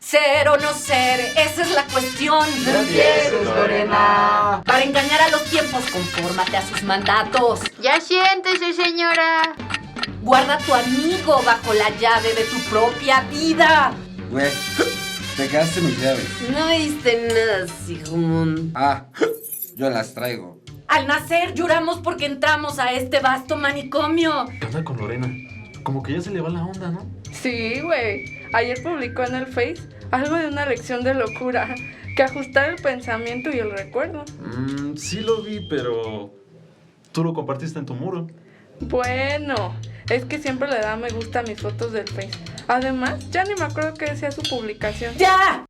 Ser o no ser, esa es la cuestión. No empieces, Lorena. Para engañar a los tiempos, confórmate a sus mandatos. Ya siéntese, señora. Guarda a tu amigo bajo la llave de tu propia vida. Güey, te quedaste mis llaves. No me diste nada, Sigmund. Ah, yo las traigo. Al nacer lloramos porque entramos a este vasto manicomio. ¿Qué onda con Lorena? Como que ya se le va la onda, ¿no? Sí, güey. Ayer publicó en el Face algo de una lección de locura, que ajustar el pensamiento y el recuerdo. Sí lo vi, pero tú lo compartiste en tu muro. Bueno, es que siempre le da me gusta a mis fotos del Face. Además, ya ni me acuerdo qué decía su publicación. ¡Ya!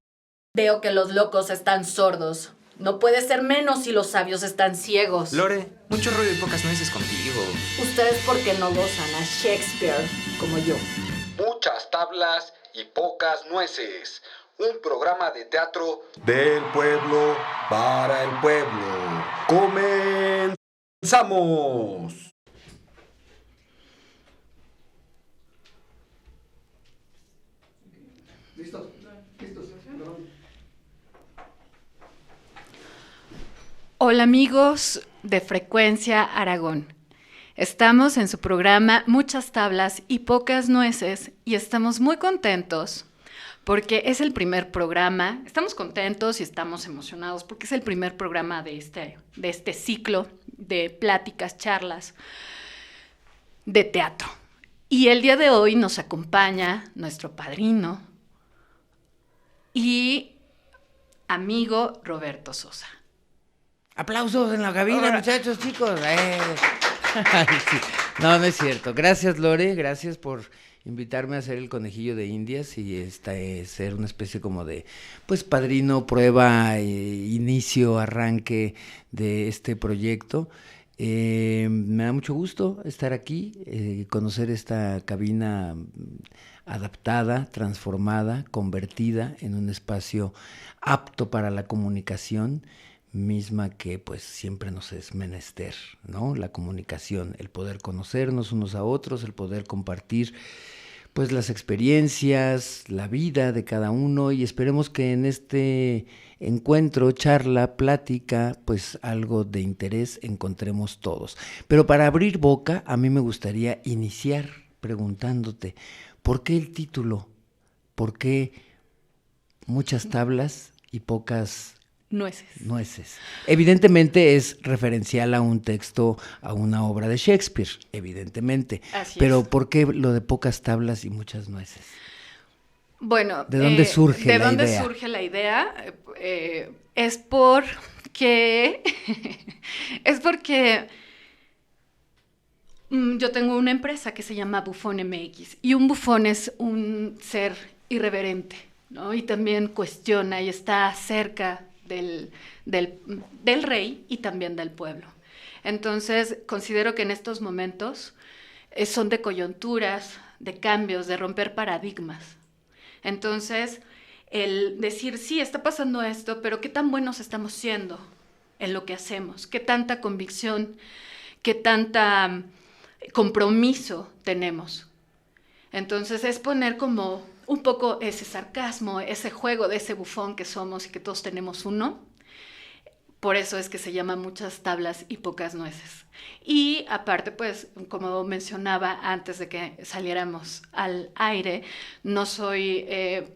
Veo que los locos están sordos. No puede ser menos si los sabios están ciegos. Lore, mucho rollo y pocas nueces contigo. Ustedes porque no gozan a Shakespeare como yo. Muchas tablas y pocas nueces. Un programa de teatro del pueblo para el pueblo. ¡Comenzamos! ¿Listos? Hola amigos de Frecuencia Aragón. Estamos en su programa Muchas Tablas y Pocas Nueces y estamos muy contentos porque es el primer programa. Estamos contentos y estamos emocionados porque es el primer programa de este ciclo de pláticas, charlas de teatro. Y el día de hoy nos acompaña nuestro padrino y amigo Roberto Sosa. Aplausos en la cabina, Ahora. muchachos, chicos. Ay, sí. No, no es cierto. Gracias, Lore. Gracias por invitarme a hacer el conejillo de Indias y ser una especie como de, pues, padrino, prueba, inicio, arranque de este proyecto. Me da mucho gusto estar aquí, conocer esta cabina adaptada, transformada, convertida en un espacio apto para la comunicación, misma que pues siempre nos es menester, ¿no? La comunicación, el poder conocernos unos a otros, el poder compartir pues las experiencias, la vida de cada uno, y esperemos que en este encuentro, charla, plática, pues algo de interés encontremos todos. Pero para abrir boca, a mí me gustaría iniciar preguntándote, ¿por qué el título? ¿Por qué muchas tablas y pocas nueces? Evidentemente es referencial a un texto, a una obra de Shakespeare, evidentemente. Así pero es. ¿por qué lo de pocas tablas y muchas nueces? Bueno, ¿De dónde surge la idea? ¿De dónde surge la idea? Es porque yo tengo una empresa que se llama Bufón MX y un bufón es un ser irreverente, ¿no? Y también cuestiona y está cerca del rey y también del pueblo. Entonces, considero que en estos momentos son de coyunturas, de cambios, de romper paradigmas. Entonces, el decir, sí, está pasando esto, pero ¿qué tan buenos estamos siendo en lo que hacemos? ¿Qué tanta convicción, qué tanta compromiso tenemos? Entonces, es poner como un poco ese sarcasmo, ese juego de ese bufón que somos y que todos tenemos uno. Por eso es que se llama Muchas Tablas y Pocas Nueces. Y aparte, pues, como mencionaba antes de que saliéramos al aire, no soy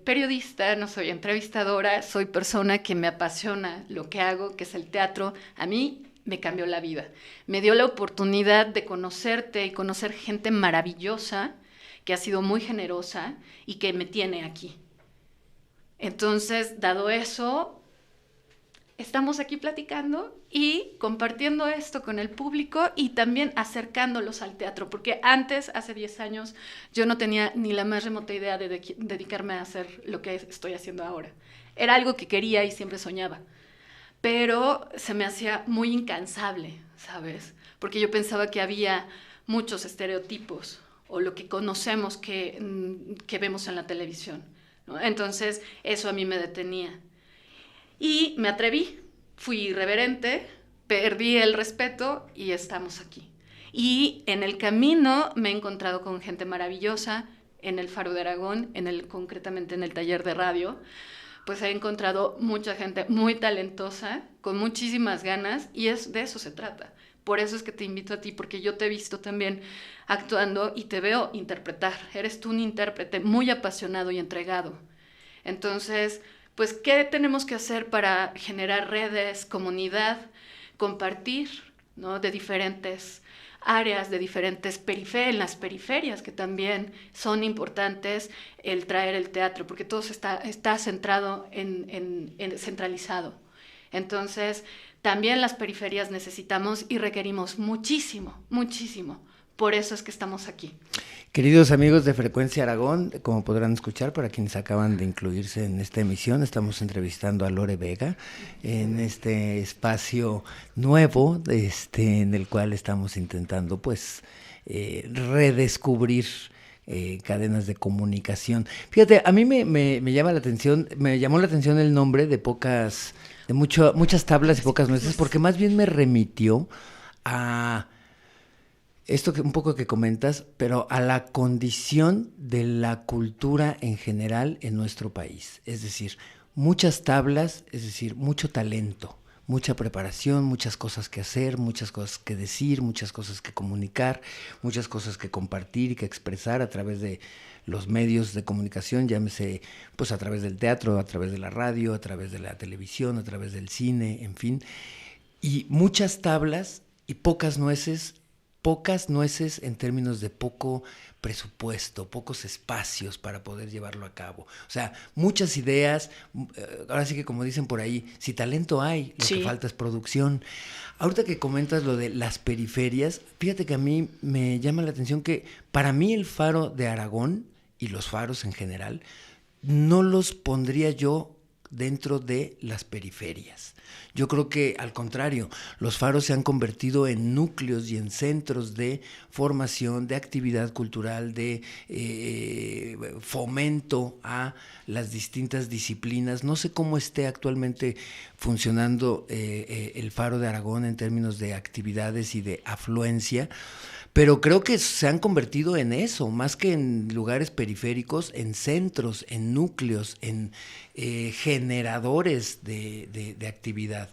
periodista, no soy entrevistadora, soy persona que me apasiona lo que hago, que es el teatro. A mí me cambió la vida. Me dio la oportunidad de conocerte y conocer gente maravillosa, que ha sido muy generosa y que me tiene aquí. Entonces, dado eso, estamos aquí platicando y compartiendo esto con el público y también acercándolos al teatro, porque antes, hace 10 años, yo no tenía ni la más remota idea de dedicarme a hacer lo que estoy haciendo ahora. Era algo que quería y siempre soñaba, pero se me hacía muy incansable, ¿sabes? Porque yo pensaba que había muchos estereotipos o lo que conocemos que vemos en la televisión, ¿no? Entonces, eso a mí me detenía. Y me atreví, fui irreverente, perdí el respeto y estamos aquí. Y en el camino me he encontrado con gente maravillosa, en el Faro de Aragón, concretamente en el taller de radio, pues he encontrado mucha gente muy talentosa, con muchísimas ganas, y de eso se trata. Por eso es que te invito a ti, porque yo te he visto también actuando y te veo interpretar. Eres tú un intérprete muy apasionado y entregado. Entonces, pues, ¿qué tenemos que hacer para generar redes, comunidad, compartir, ¿no?, de diferentes áreas, de diferentes periferias, en las periferias, que también son importantes el traer el teatro, porque todo está centrado centralizado. Entonces, también las periferias necesitamos y requerimos muchísimo, muchísimo. Por eso es que estamos aquí. Queridos amigos de Frecuencia Aragón, como podrán escuchar, para quienes acaban de incluirse en esta emisión, estamos entrevistando a Lore Vega en este espacio nuevo, en el cual estamos intentando, pues, redescubrir cadenas de comunicación. Fíjate, a mí me llamó la atención el nombre de muchas tablas y pocas nueces, porque más bien me remitió a esto un poco que comentas, pero a la condición de la cultura en general en nuestro país. Es decir, muchas tablas, es decir, mucho talento, mucha preparación, muchas cosas que hacer, muchas cosas que decir, muchas cosas que comunicar, muchas cosas que compartir y que expresar a través de los medios de comunicación, llámese pues a través del teatro, a través de la radio, a través de la televisión, a través del cine, en fin. Y muchas tablas y pocas nueces en términos de poco presupuesto, pocos espacios para poder llevarlo a cabo. O sea, muchas ideas, ahora sí que como dicen por ahí, si talento hay, lo que falta es producción. Ahorita que comentas lo de las periferias, fíjate que a mí me llama la atención que para mí el Faro de Aragón y los faros en general, no los pondría yo dentro de las periferias. Yo creo que, al contrario, los faros se han convertido en núcleos y en centros de formación, de actividad cultural, de fomento a las distintas disciplinas. No sé cómo esté actualmente funcionando el Faro de Aragón en términos de actividades y de afluencia, pero creo que se han convertido en eso, más que en lugares periféricos, en centros, en núcleos, en generadores de actividad.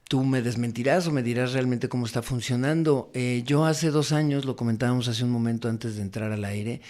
Tú me desmentirás o me dirás realmente cómo está funcionando. Yo hace 2 años, lo comentábamos hace un momento antes de entrar al aire,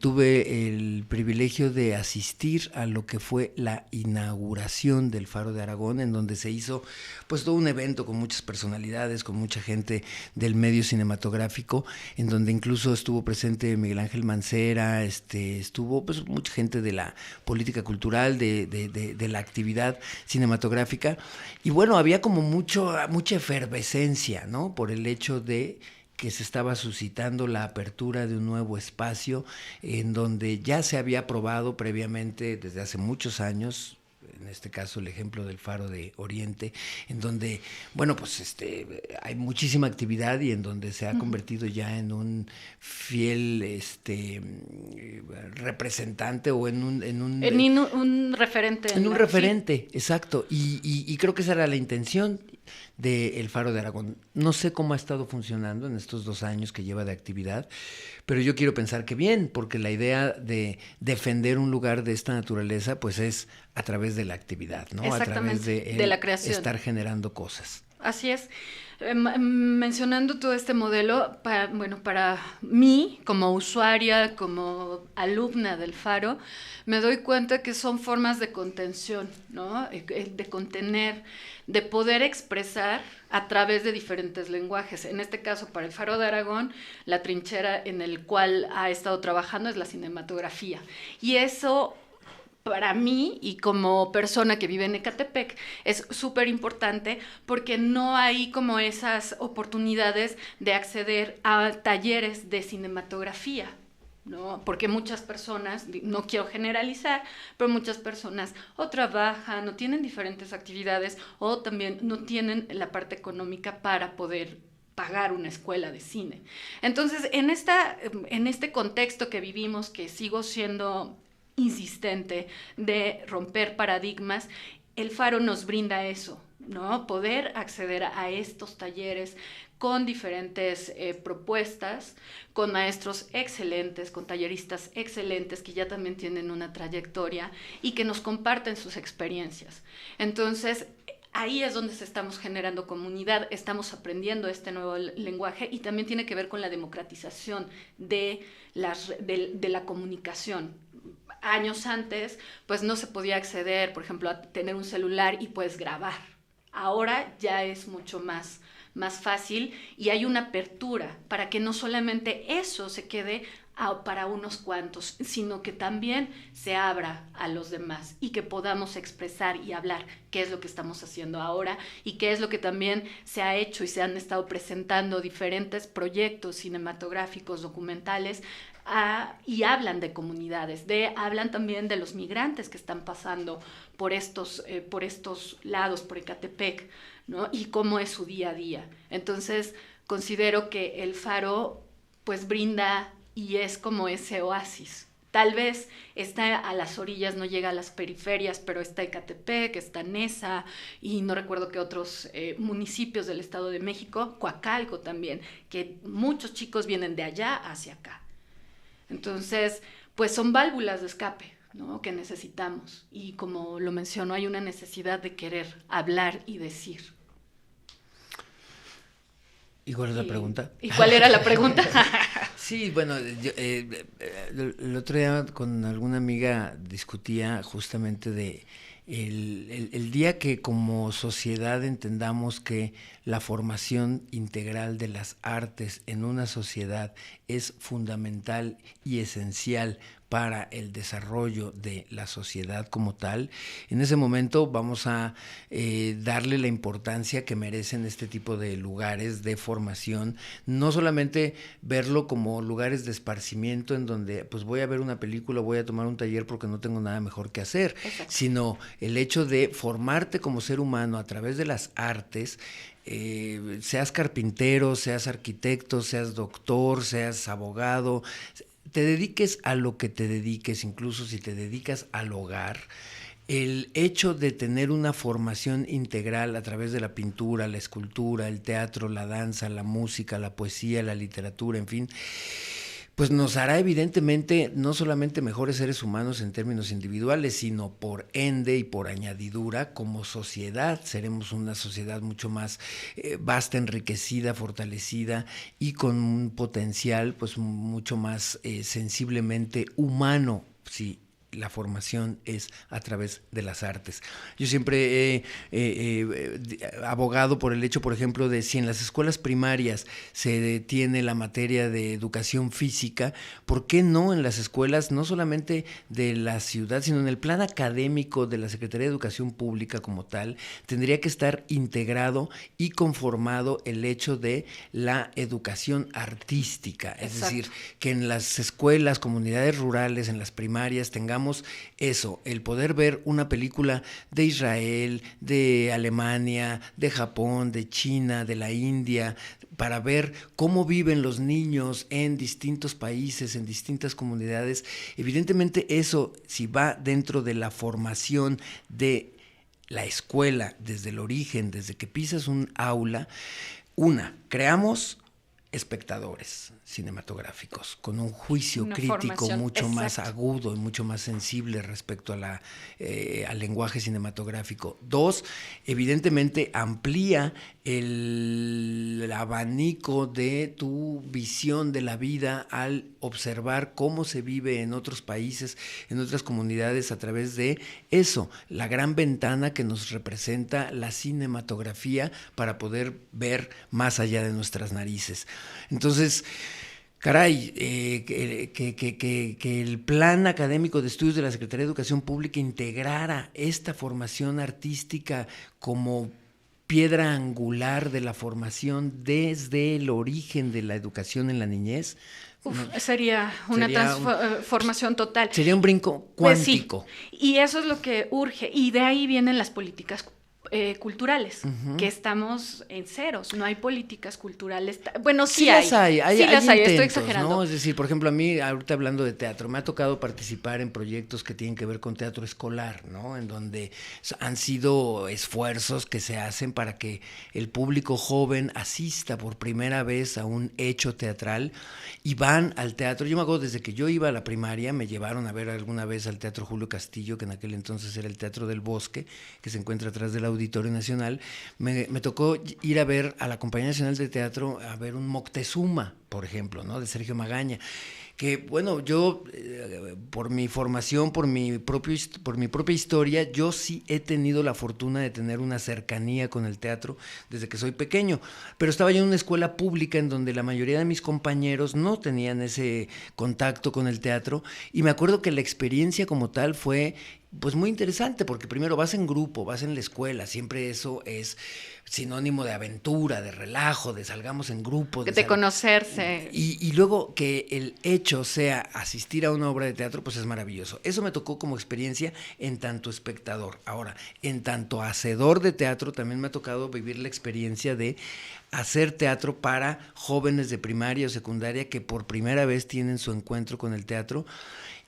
tuve el privilegio de asistir a lo que fue la inauguración del Faro de Aragón, en donde se hizo pues todo un evento con muchas personalidades, con mucha gente del medio cinematográfico, en donde incluso estuvo presente Miguel Ángel Mancera, estuvo pues mucha gente de la política cultural, de la actividad cinematográfica, y bueno, había como mucha efervescencia, ¿no? Por el hecho de que se estaba suscitando la apertura de un nuevo espacio en donde ya se había probado previamente desde hace muchos años, en este caso el ejemplo del Faro de Oriente, en donde, bueno, pues hay muchísima actividad y en donde se ha convertido ya en un fiel representante o en un referente. En un referente, exacto. Y creo que esa era la intención del Faro de Aragón. No sé cómo ha estado funcionando en estos 2 años que lleva de actividad, pero yo quiero pensar que bien, porque la idea de defender un lugar de esta naturaleza pues es a través de la actividad, ¿no? A través de la creación, estar generando cosas. Así es. Mencionando todo este modelo, para mí, como usuaria, como alumna del Faro, me doy cuenta que son formas de contención, ¿no? De contener, de poder expresar a través de diferentes lenguajes. En este caso, para el Faro de Aragón, la trinchera en el cual ha estado trabajando es la cinematografía. Y eso, para mí y como persona que vive en Ecatepec, es súper importante porque no hay como esas oportunidades de acceder a talleres de cinematografía, ¿no? Porque muchas personas, no quiero generalizar, pero muchas personas o trabajan o tienen diferentes actividades o también no tienen la parte económica para poder pagar una escuela de cine. Entonces, en este contexto que vivimos, que sigo siendo insistente de romper paradigmas, el Faro nos brinda eso, ¿no? Poder acceder a estos talleres con diferentes propuestas, con maestros excelentes, con talleristas excelentes que ya también tienen una trayectoria y que nos comparten sus experiencias. Entonces, ahí es donde estamos generando comunidad, estamos aprendiendo este nuevo lenguaje y también tiene que ver con la democratización de la comunicación. Años antes, pues no se podía acceder, por ejemplo, a tener un celular y pues grabar. Ahora ya es mucho más fácil y hay una apertura para que no solamente eso se quede para unos cuantos, sino que también se abra a los demás y que podamos expresar y hablar qué es lo que estamos haciendo ahora y qué es lo que también se ha hecho y se han estado presentando diferentes proyectos cinematográficos, documentales, y hablan de comunidades, hablan también de los migrantes que están pasando por estos lados, por Ecatepec, ¿no? Y cómo es su día a día. Entonces, considero que el Faro pues brinda y es como ese oasis. Tal vez está a las orillas, no llega a las periferias, pero está Ecatepec, está Nesa y no recuerdo qué otros municipios del Estado de México, Coacalco también, que muchos chicos vienen de allá hacia acá. Entonces, pues son válvulas de escape, ¿no? Que necesitamos. Y como lo menciono, hay una necesidad de querer hablar y decir. ¿Y cuál es la pregunta? ¿Y cuál era la pregunta? Sí, bueno, yo, el otro día con alguna amiga discutía justamente de el día que como sociedad entendamos que la formación integral de las artes en una sociedad es fundamental y esencial para el desarrollo de la sociedad como tal, en ese momento vamos a darle la importancia que merecen este tipo de lugares de formación, no solamente verlo como lugares de esparcimiento en donde pues voy a ver una película, voy a tomar un taller porque no tengo nada mejor que hacer, sino el hecho de formarte como ser humano a través de las artes. Seas carpintero, seas arquitecto, seas doctor, seas abogado, te dediques a lo que te dediques, incluso si te dedicas al hogar, el hecho de tener una formación integral a través de la pintura, la escultura, el teatro, la danza, la música, la poesía, la literatura, en fin, pues nos hará evidentemente no solamente mejores seres humanos en términos individuales, sino por ende y por añadidura como sociedad. Seremos una sociedad mucho más vasta, enriquecida, fortalecida y con un potencial pues mucho más sensiblemente humano, sí. La formación es a través de las artes. Yo siempre he abogado por el hecho, por ejemplo, de si en las escuelas primarias se tiene la materia de educación física, ¿por qué no en las escuelas, no solamente de la ciudad, sino en el plan académico de la Secretaría de Educación Pública como tal, tendría que estar integrado y conformado el hecho de la educación artística? Es decir, que en las escuelas, comunidades rurales, en las primarias, tengamos eso, el poder ver una película de Israel, de Alemania, de Japón, de China, de la India, para ver cómo viven los niños en distintos países, en distintas comunidades. Evidentemente eso, si va dentro de la formación de la escuela, desde el origen, desde que pisas un aula, creamos espectadores cinematográficos con un juicio crítico mucho más agudo y mucho más sensible respecto a al lenguaje cinematográfico. 2, evidentemente amplía el abanico de tu visión de la vida al observar cómo se vive en otros países, en otras comunidades a través de eso, la gran ventana que nos representa la cinematografía para poder ver más allá de nuestras narices. Entonces, caray, que el plan académico de estudios de la Secretaría de Educación Pública integrara esta formación artística como piedra angular de la formación desde el origen de la educación en la niñez. Sería una transformación total. Sería un brinco cuántico. Pues sí, y eso es lo que urge, y de ahí vienen las políticas culturales, Ujú. que estamos en ceros, no hay políticas culturales. Bueno, sí, Sí las hay, sí las hay, estoy intentos, exagerando. ¿no? Es decir, por ejemplo, a mí, ahorita hablando de teatro, me ha tocado participar en proyectos que tienen que ver con teatro escolar, ¿no? En donde han sido esfuerzos que se hacen para que el público joven asista por primera vez a un hecho teatral y van al teatro. Yo me acuerdo, desde que yo iba a la primaria, me llevaron a ver alguna vez al Teatro Julio Castillo, que en aquel entonces era el Teatro del Bosque, que se encuentra atrás del Auditorio Nacional. Me tocó ir a ver a la Compañía Nacional de Teatro, a ver un Moctezuma, por ejemplo, ¿no? De Sergio Magaña. Que bueno, yo por mi formación, por mi propia historia, yo sí he tenido la fortuna de tener una cercanía con el teatro desde que soy pequeño, pero estaba yo en una escuela pública en donde la mayoría de mis compañeros no tenían ese contacto con el teatro, y me acuerdo que la experiencia como tal fue pues muy interesante, porque primero vas en grupo, vas en la escuela, siempre eso es sinónimo de aventura, de relajo, de salgamos en grupo. De conocerse. Y luego que el hecho sea asistir a una obra de teatro, pues es maravilloso. Eso me tocó como experiencia en tanto espectador. Ahora, en tanto hacedor de teatro, también me ha tocado vivir la experiencia de hacer teatro para jóvenes de primaria o secundaria que por primera vez tienen su encuentro con el teatro.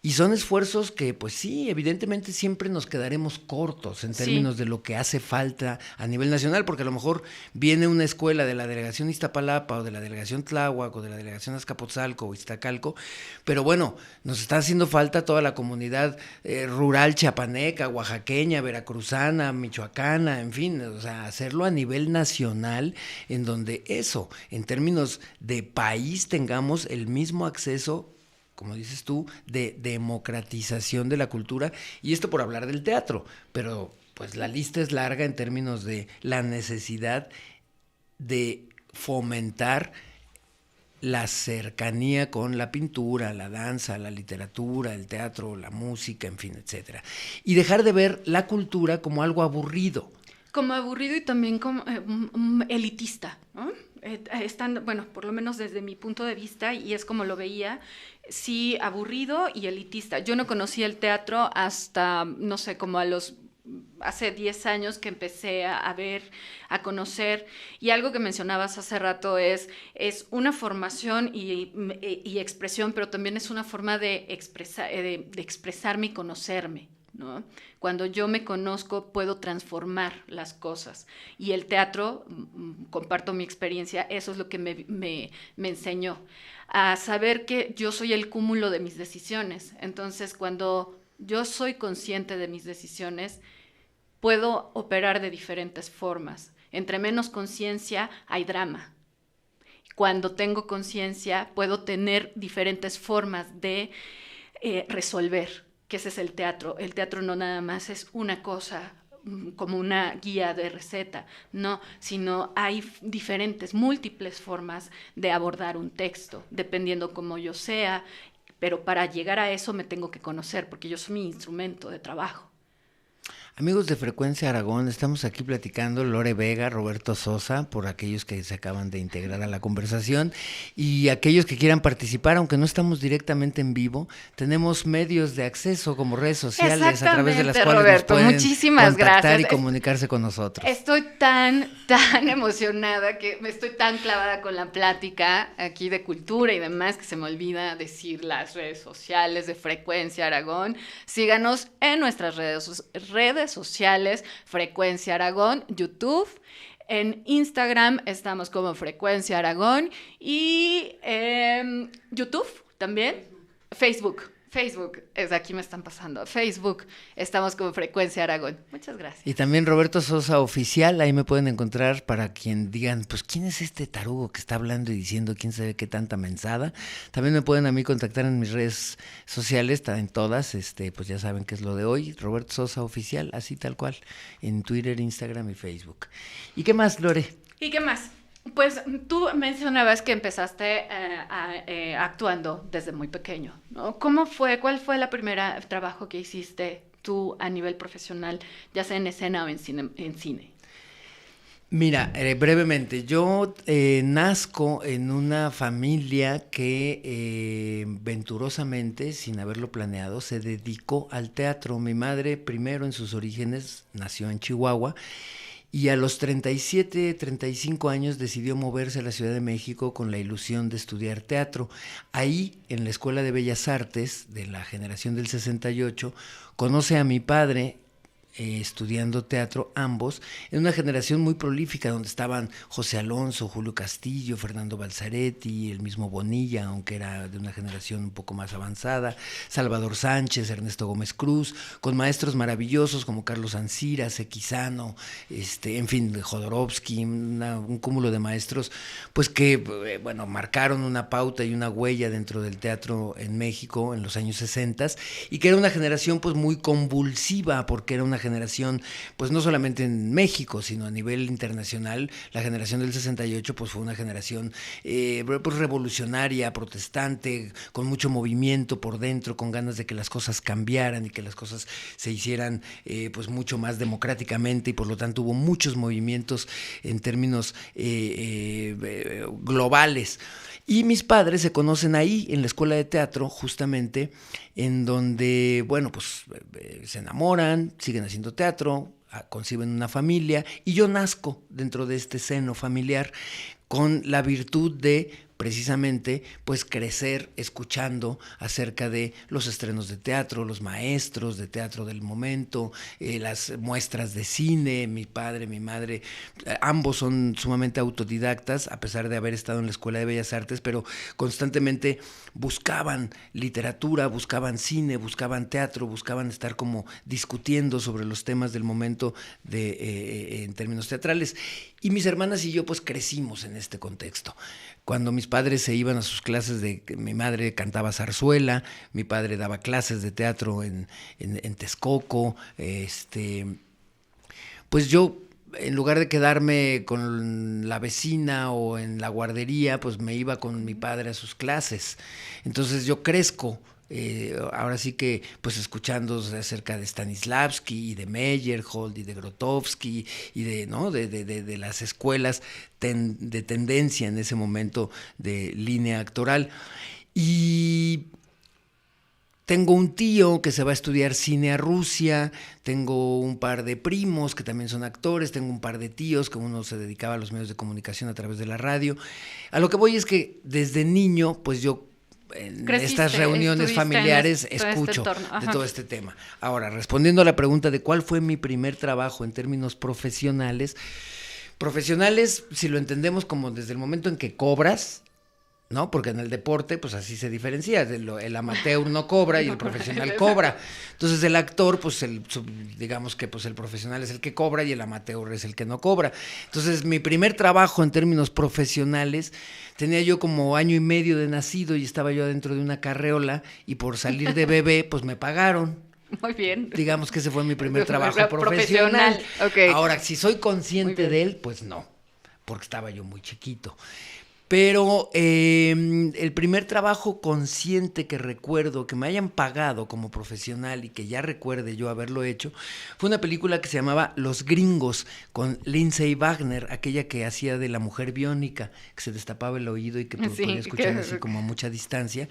Y son esfuerzos que, pues sí, evidentemente siempre nos quedaremos cortos en términos de lo que hace falta a nivel nacional, porque a lo mejor viene una escuela de la delegación Iztapalapa o de la delegación Tláhuac o de la delegación Azcapotzalco o Iztacalco, pero bueno, nos está haciendo falta toda la comunidad rural chiapaneca, oaxaqueña, veracruzana, michoacana, en fin, o sea, hacerlo a nivel nacional, en donde eso, en términos de país, tengamos el mismo acceso, como dices tú, de democratización de la cultura, y esto por hablar del teatro, pero pues la lista es larga en términos de la necesidad de fomentar la cercanía con la pintura, la danza, la literatura, el teatro, la música, en fin, etcétera, y dejar de ver la cultura como algo aburrido. Como aburrido y también como elitista, ¿no? Bueno, por lo menos desde mi punto de vista, y es como lo veía, sí, aburrido y elitista. Yo no conocía el teatro hasta, no sé, como hace 10 años que empecé a ver, a conocer, y algo que mencionabas hace rato es una formación y expresión, pero también es una forma de expresarme y conocerme, ¿no? Cuando yo me conozco, puedo transformar las cosas. Y el teatro, comparto mi experiencia, eso es lo que me enseñó. A saber que yo soy el cúmulo de mis decisiones. Entonces, cuando yo soy consciente de mis decisiones, puedo operar de diferentes formas. Entre menos conciencia, hay drama. Cuando tengo conciencia, puedo tener diferentes formas de resolver. Que ese es el teatro. El teatro no nada más es una cosa como una guía de receta, no, sino hay diferentes, múltiples formas de abordar un texto, dependiendo cómo yo sea, pero para llegar a eso me tengo que conocer, porque yo soy mi instrumento de trabajo. Amigos de Frecuencia Aragón, estamos aquí platicando Lore Vega, Roberto Sosa, por aquellos que se acaban de integrar a la conversación, y aquellos que quieran participar, aunque no estamos directamente en vivo, tenemos medios de acceso como redes sociales a través de las cuales Roberto, nos pueden muchísimas contactar gracias. y comunicarse con nosotros. Estoy tan emocionada, que me estoy tan clavada con la plática aquí de cultura y demás, que se me olvida decir las redes sociales de Frecuencia Aragón. Síganos en nuestras redes sociales, Frecuencia Aragón, YouTube. En Instagram estamos como Frecuencia Aragón y YouTube también, Facebook, aquí me están pasando, Facebook, estamos como Frecuencia Aragón. Muchas gracias. Y también Roberto Sosa Oficial, ahí me pueden encontrar para quien digan, pues, ¿quién es este tarugo que está hablando y diciendo quién sabe qué tanta mensada? También me pueden a mí contactar en mis redes sociales, está en todas, pues ya saben qué es lo de hoy, Roberto Sosa Oficial, así tal cual, en Twitter, Instagram y Facebook. ¿Y qué más, Lore? ¿Y qué más? Pues tú mencionabas que empezaste actuando desde muy pequeño, ¿no? ¿Cómo fue? ¿Cuál fue el primer trabajo que hiciste tú a nivel profesional, ya sea en escena o en cine? Mira, brevemente, yo nazco en una familia que venturosamente, sin haberlo planeado, se dedicó al teatro. Mi madre, primero en sus orígenes, nació en Chihuahua, y a los 37, 35 años decidió moverse a la Ciudad de México con la ilusión de estudiar teatro. Ahí, en la Escuela de Bellas Artes de la generación del 68, conoce a mi padre, estudiando teatro, ambos, en una generación muy prolífica donde estaban José Alonso, Julio Castillo, Fernando Balzaretti, el mismo Bonilla, aunque era de una generación un poco más avanzada, Salvador Sánchez, Ernesto Gómez Cruz, con maestros maravillosos como Carlos Ancira, Sequizano, en fin, Jodorowsky, un cúmulo de maestros, pues que, bueno, marcaron una pauta y una huella dentro del teatro en México en los años 60, y que era una generación pues muy convulsiva, porque era una generación, pues no solamente en México, sino a nivel internacional. La generación del 68 pues fue una generación pues revolucionaria, protestante, con mucho movimiento por dentro, con ganas de que las cosas cambiaran y que las cosas se hicieran pues mucho más democráticamente, y por lo tanto hubo muchos movimientos en términos globales. Y mis padres se conocen ahí, en la escuela de teatro, justamente, en donde, bueno, pues se enamoran, siguen haciendo teatro, conciben una familia, y yo nazco dentro de este seno familiar con la virtud de, precisamente, pues crecer escuchando acerca de los estrenos de teatro, los maestros de teatro del momento, las muestras de cine. Mi padre, mi madre, ambos son sumamente autodidactas, a pesar de haber estado en la Escuela de Bellas Artes, pero constantemente buscaban literatura, buscaban cine, buscaban teatro, buscaban estar como discutiendo sobre los temas del momento en términos teatrales. Y mis hermanas y yo pues crecimos en este contexto. Cuando mis padres se iban a sus clases mi madre cantaba zarzuela, mi padre daba clases de teatro en Texcoco, pues yo, en lugar de quedarme con la vecina o en la guardería, pues me iba con mi padre a sus clases. Entonces yo crezco, ahora sí que pues escuchando acerca de Stanislavski y de Meyerhold y de Grotowski y de las escuelas de tendencia en ese momento de línea actoral. Y tengo un tío que se va a estudiar cine a Rusia, tengo un par de primos que también son actores, tengo un par de tíos, que uno se dedicaba a los medios de comunicación a través de la radio. A lo que voy es que desde niño, pues yo en estas reuniones familiares escucho de todo este tema. Ahora, respondiendo a la pregunta de cuál fue mi primer trabajo en términos profesionales, si lo entendemos como desde el momento en que cobras, ¿no? Porque en el deporte, pues así se diferencia. El amateur no cobra y el profesional cobra. Entonces el actor, pues digamos que pues el profesional es el que cobra y el amateur es el que no cobra. Entonces mi primer trabajo en términos profesionales, tenía yo como 1 año y medio de nacido y estaba yo adentro de una carreola, y por salir de bebé, pues me pagaron. Muy bien. Digamos que ese fue mi primer trabajo profesional. Okay. Ahora, si soy consciente de él, pues no, porque estaba yo muy chiquito. Pero el primer trabajo consciente que recuerdo que me hayan pagado como profesional y que ya recuerde yo haberlo hecho, fue una película que se llamaba Los Gringos, con Lindsay Wagner, aquella que hacía de la mujer biónica, que se destapaba el oído y que podía escuchar así como a mucha distancia.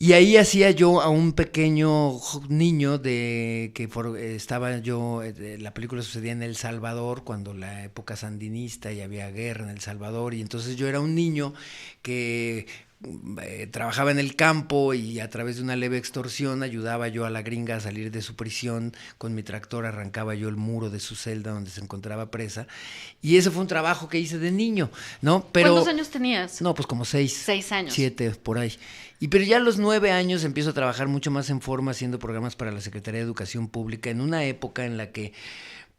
Y ahí hacía yo a un pequeño niño estaba yo, la película sucedía en El Salvador, cuando la época sandinista y había guerra en El Salvador, y entonces yo era un niño que trabajaba en el campo, y a través de una leve extorsión ayudaba yo a la gringa a salir de su prisión. Con mi tractor arrancaba yo el muro de su celda donde se encontraba presa, y ese fue un trabajo que hice de niño, ¿no? Pero, ¿cuántos años tenías? No, pues como 6. 6 años. 7, por ahí. Pero ya a los 9 años empiezo a trabajar mucho más en forma, haciendo programas para la Secretaría de Educación Pública, en una época en la que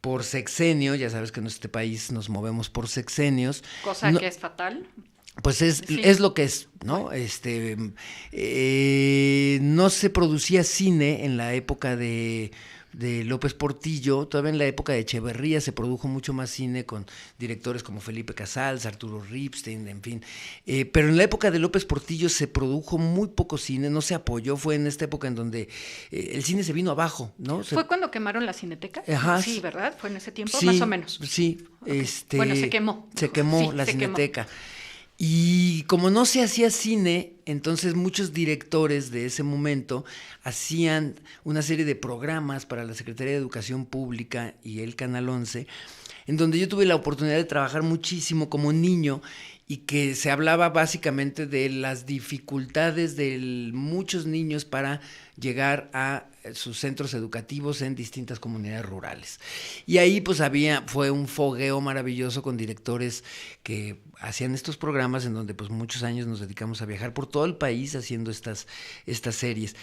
por sexenio, ya sabes que en este país nos movemos por sexenios. Cosa que es fatal. Pues es lo que es, ¿no? No se producía cine en la época de López Portillo. Todavía en la época de Echeverría se produjo mucho más cine con directores como Felipe Casals, Arturo Ripstein, en fin. Pero en la época de López Portillo se produjo muy poco cine, no se apoyó. Fue en esta época en donde el cine se vino abajo, ¿no? ¿Fue cuando quemaron la Cineteca? Ajá. Sí, ¿verdad? ¿Fue en ese tiempo? Sí, más o menos. Sí. Okay. Bueno, se quemó. Se quemó sí, la se Cineteca. Quemó. Y como no se hacía cine, entonces muchos directores de ese momento hacían una serie de programas para la Secretaría de Educación Pública y el Canal 11, en donde yo tuve la oportunidad de trabajar muchísimo como niño y que se hablaba básicamente de las dificultades de muchos niños para llegar a sus centros educativos en distintas comunidades rurales. Y ahí pues fue un fogueo maravilloso con directores que hacían estos programas en donde pues muchos años nos dedicamos a viajar por todo el país haciendo estas series.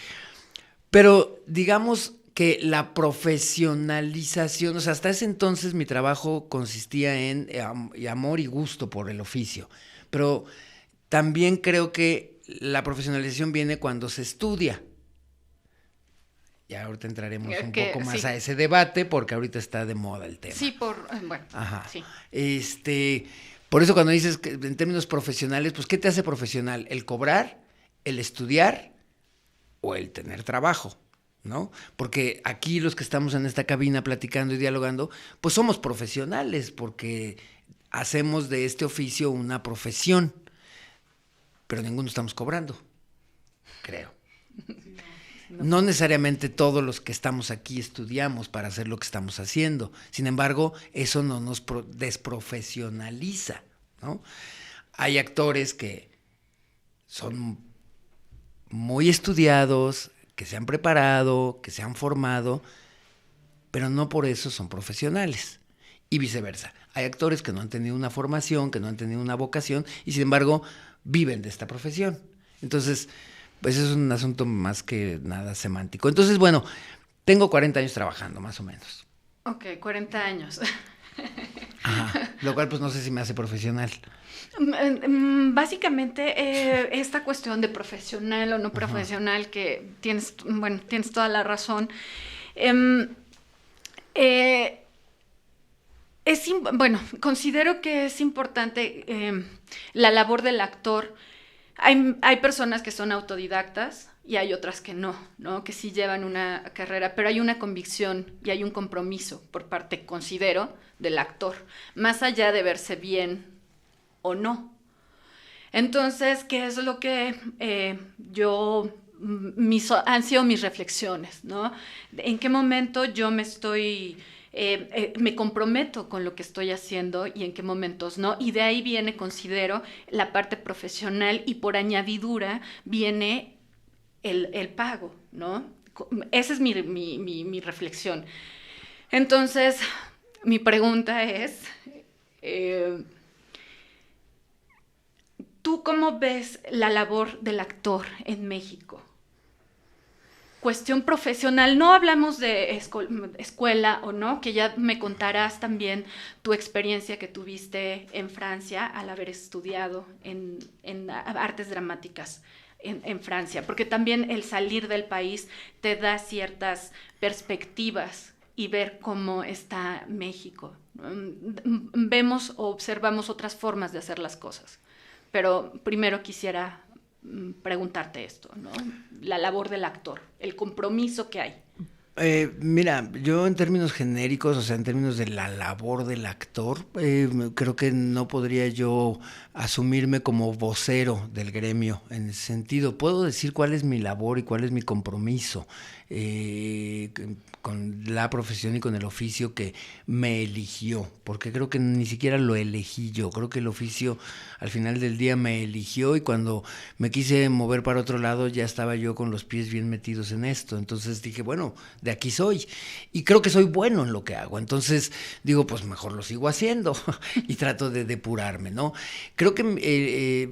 Pero digamos que la profesionalización, o sea, hasta ese entonces mi trabajo consistía en amor y gusto por el oficio, pero también creo que la profesionalización viene cuando se estudia. Ya ahorita entraremos un poco más a ese debate porque ahorita está de moda el tema. Sí, bueno, Ajá. Sí. Por eso cuando dices que en términos profesionales, pues ¿qué te hace profesional? ¿El cobrar, el estudiar o el tener trabajo? ¿No? Porque aquí los que estamos en esta cabina platicando y dialogando, pues somos profesionales porque hacemos de este oficio una profesión, pero ninguno estamos cobrando, creo. No necesariamente todos los que estamos aquí estudiamos para hacer lo que estamos haciendo. Sin embargo, eso no nos desprofesionaliza, ¿no? Hay actores que son muy estudiados, que se han preparado, que se han formado, pero no por eso son profesionales. Y viceversa. Hay actores que no han tenido una formación, que no han tenido una vocación, y sin embargo viven de esta profesión. Entonces, pues es un asunto más que nada semántico. Entonces, bueno, tengo 40 años trabajando, más o menos. Ok, 40 años. Ajá, lo cual pues no sé si me hace profesional. Básicamente, esta cuestión de profesional o no profesional, que tienes toda la razón. Considero que es importante la labor del actor. Hay personas que son autodidactas y hay otras que no, que sí llevan una carrera, pero hay una convicción y hay un compromiso por parte, considero, del actor, más allá de verse bien o no. Entonces, ¿qué es lo que han sido mis reflexiones, ¿no? ¿En qué momento yo me comprometo con lo que estoy haciendo y en qué momentos no? Y de ahí viene, considero, la parte profesional y por añadidura viene el pago, ¿no? Esa es mi reflexión. Entonces, mi pregunta es, ¿tú cómo ves la labor del actor en México? Cuestión profesional, no hablamos de escuela o no, que ya me contarás también tu experiencia que tuviste en Francia al haber estudiado en artes dramáticas en Francia, porque también el salir del país te da ciertas perspectivas y ver cómo está México. Vemos o observamos otras formas de hacer las cosas, pero primero quisiera preguntarte esto, ¿no? La labor del actor, el compromiso que hay. Mira, yo en términos genéricos, o sea, en términos de la labor del actor, creo que no podría yo asumirme como vocero del gremio en ese sentido. Puedo decir cuál es mi labor y cuál es mi compromiso con la profesión y con el oficio que me eligió, porque creo que ni siquiera lo elegí yo, creo que el oficio al final del día me eligió y cuando me quise mover para otro lado ya estaba yo con los pies bien metidos en esto, entonces dije, bueno, de aquí soy y creo que soy bueno en lo que hago, entonces digo, pues mejor lo sigo haciendo y trato de depurarme, ¿no? Creo que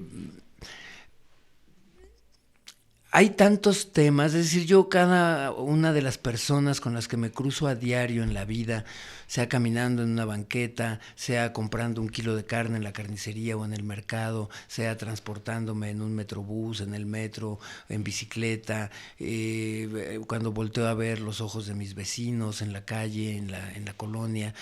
hay tantos temas, es decir, yo cada una de las personas con las que me cruzo a diario en la vida, sea caminando en una banqueta, sea comprando un kilo de carne en la carnicería o en el mercado, sea transportándome en un metrobús, en el metro, en bicicleta, cuando volteo a ver los ojos de mis vecinos en la calle, en la colonia,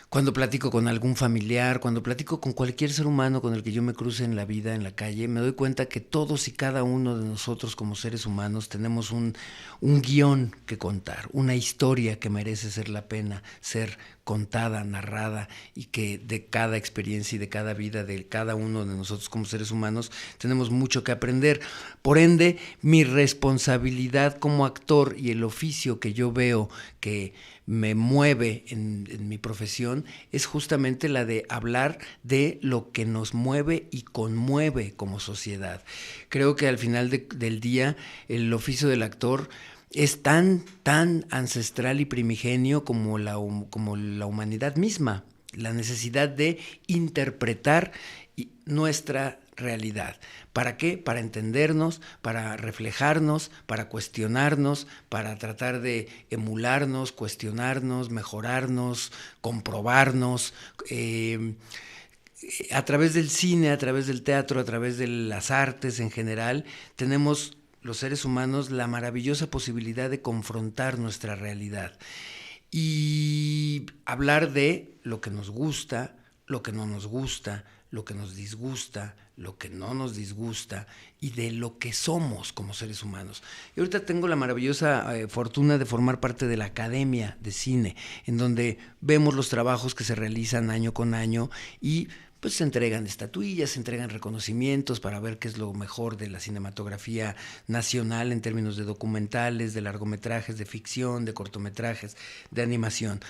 cuando platico con algún familiar, cuando platico con cualquier ser humano con el que yo me cruce en la vida, en la calle, me doy cuenta que todos y cada uno de nosotros como seres humanos tenemos un guión que contar, una historia que merece ser la pena ser contada, narrada, y que de cada experiencia y de cada vida de cada uno de nosotros como seres humanos tenemos mucho que aprender. Por ende, mi responsabilidad como actor y el oficio que yo veo que me mueve en mi profesión es justamente la de hablar de lo que nos mueve y conmueve como sociedad. Creo que al final del día el oficio del actor es tan ancestral y primigenio como la humanidad misma, la necesidad de interpretar nuestra realidad. ¿Para qué? Para entendernos, para reflejarnos, para cuestionarnos, para tratar de emularnos, cuestionarnos, mejorarnos, comprobarnos. A través del cine, a través del teatro, a través de las artes en general, tenemos los seres humanos la maravillosa posibilidad de confrontar nuestra realidad y hablar de lo que nos gusta, lo que no nos gusta, lo que nos disgusta, lo que no nos disgusta y de lo que somos como seres humanos. Y ahorita tengo la maravillosa fortuna de formar parte de la Academia de Cine, en donde vemos los trabajos que se realizan año con año y pues se entregan estatuillas, se entregan reconocimientos para ver qué es lo mejor de la cinematografía nacional en términos de documentales, de largometrajes, de ficción, de cortometrajes, de animación.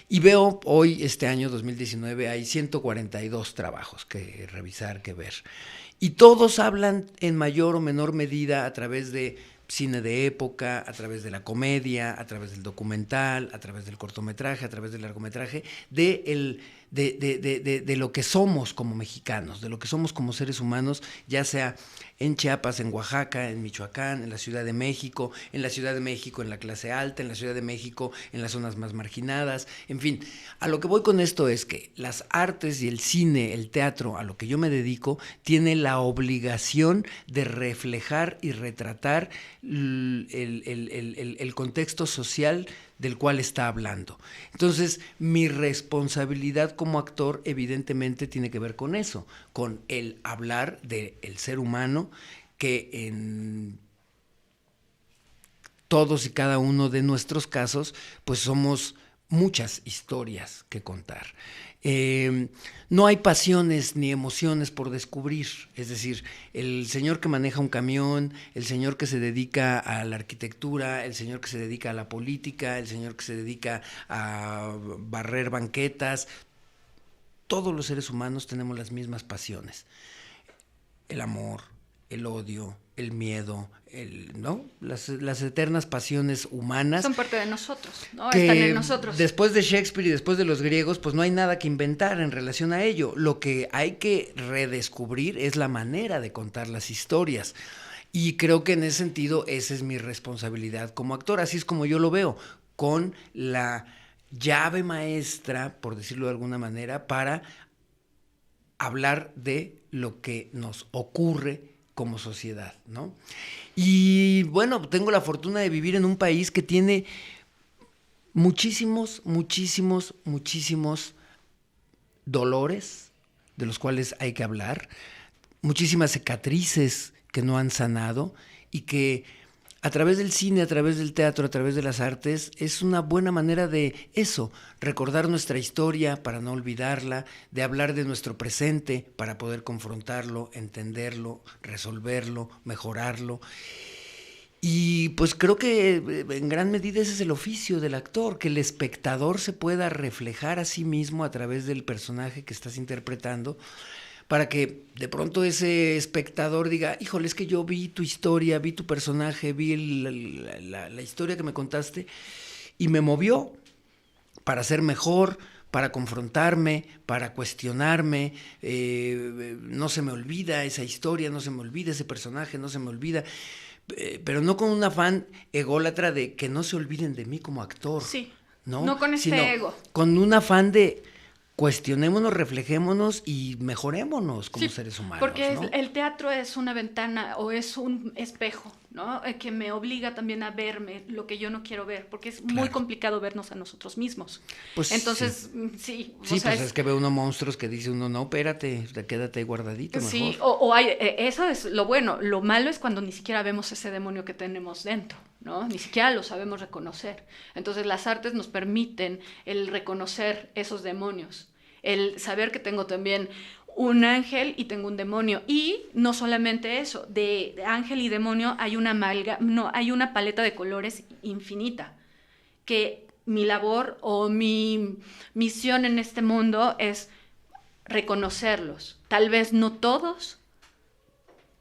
Y veo hoy, este año 2019, hay 142 trabajos que revisar, que ver. Y todos hablan en mayor o menor medida a través de cine de época, a través de la comedia, a través del documental, a través del cortometraje, a través del largometraje, de lo que somos como mexicanos, de lo que somos como seres humanos, ya sea en Chiapas, en Oaxaca, en Michoacán, en la Ciudad de México, en la clase alta, en la Ciudad de México, en las zonas más marginadas, en fin. A lo que voy con esto es que las artes y el cine, el teatro, a lo que yo me dedico, tiene la obligación de reflejar y retratar el contexto social del cual está hablando. Entonces, mi responsabilidad como actor evidentemente tiene que ver con eso, con el hablar del ser humano que en todos y cada uno de nuestros casos, pues somos muchas historias que contar. No hay pasiones ni emociones por descubrir, es decir, el señor que maneja un camión, el señor que se dedica a la arquitectura, el señor que se dedica a la política, el señor que se dedica a barrer banquetas, todos los seres humanos tenemos las mismas pasiones, el amor, el odio, el miedo, ¿no? Las eternas pasiones humanas. Son parte de nosotros, ¿no? Que están en nosotros. Después de Shakespeare y después de los griegos, pues no hay nada que inventar en relación a ello. Lo que hay que redescubrir es la manera de contar las historias. Y creo que en ese sentido, esa es mi responsabilidad como actor. Así es como yo lo veo, con la llave maestra, por decirlo de alguna manera, para hablar de lo que nos ocurre como sociedad, ¿no? Y bueno, tengo la fortuna de vivir en un país que tiene muchísimos dolores de los cuales hay que hablar, muchísimas cicatrices que no han sanado y que a través del cine, a través del teatro, a través de las artes, es una buena manera de eso, recordar nuestra historia para no olvidarla, de hablar de nuestro presente para poder confrontarlo, entenderlo, resolverlo, mejorarlo. Y pues creo que en gran medida ese es el oficio del actor, que el espectador se pueda reflejar a sí mismo a través del personaje que estás interpretando, para que de pronto ese espectador diga, híjole, es que yo vi tu historia, vi tu personaje, vi la historia que me contaste y me movió para ser mejor, para confrontarme, para cuestionarme, no se me olvida esa historia, no se me olvida ese personaje, no se me olvida, pero no con un afán ególatra de que no se olviden de mí como actor. Sí, no con sino ego. Con un afán de cuestionémonos, reflejémonos y mejorémonos como seres humanos. Porque ¿no? el teatro es una ventana o es un espejo, ¿no? Que me obliga también a verme lo que yo no quiero ver, porque es muy Claro. complicado vernos a nosotros mismos. Pues Entonces, sí. Sí, o sea, pues es que ve uno monstruos que dice uno, no, espérate, quédate ahí guardadito mejor. Sí, o hay, eso es lo bueno. Lo malo es cuando ni siquiera vemos ese demonio que tenemos dentro, ¿no? Ni siquiera lo sabemos reconocer. Entonces las artes nos permiten el reconocer esos demonios, el saber que tengo también un ángel y tengo un demonio. Y no solamente eso, de ángel y demonio hay hay una paleta de colores infinita, que mi labor o mi misión en este mundo es reconocerlos. Tal vez no todos,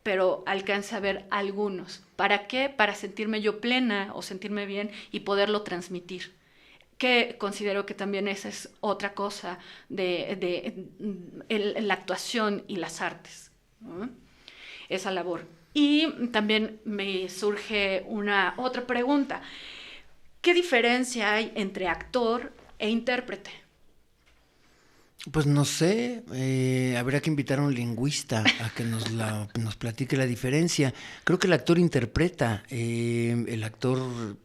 pero alcance a ver algunos. ¿Para qué? Para sentirme yo plena o sentirme bien y poderlo transmitir. Que considero que también esa es otra cosa de la actuación y las artes, ¿no? Esa labor. Y también me surge otra pregunta. ¿Qué diferencia hay entre actor e intérprete? Pues no sé, habría que invitar a un lingüista a que nos platique la diferencia. Creo que el actor interpreta, el actor,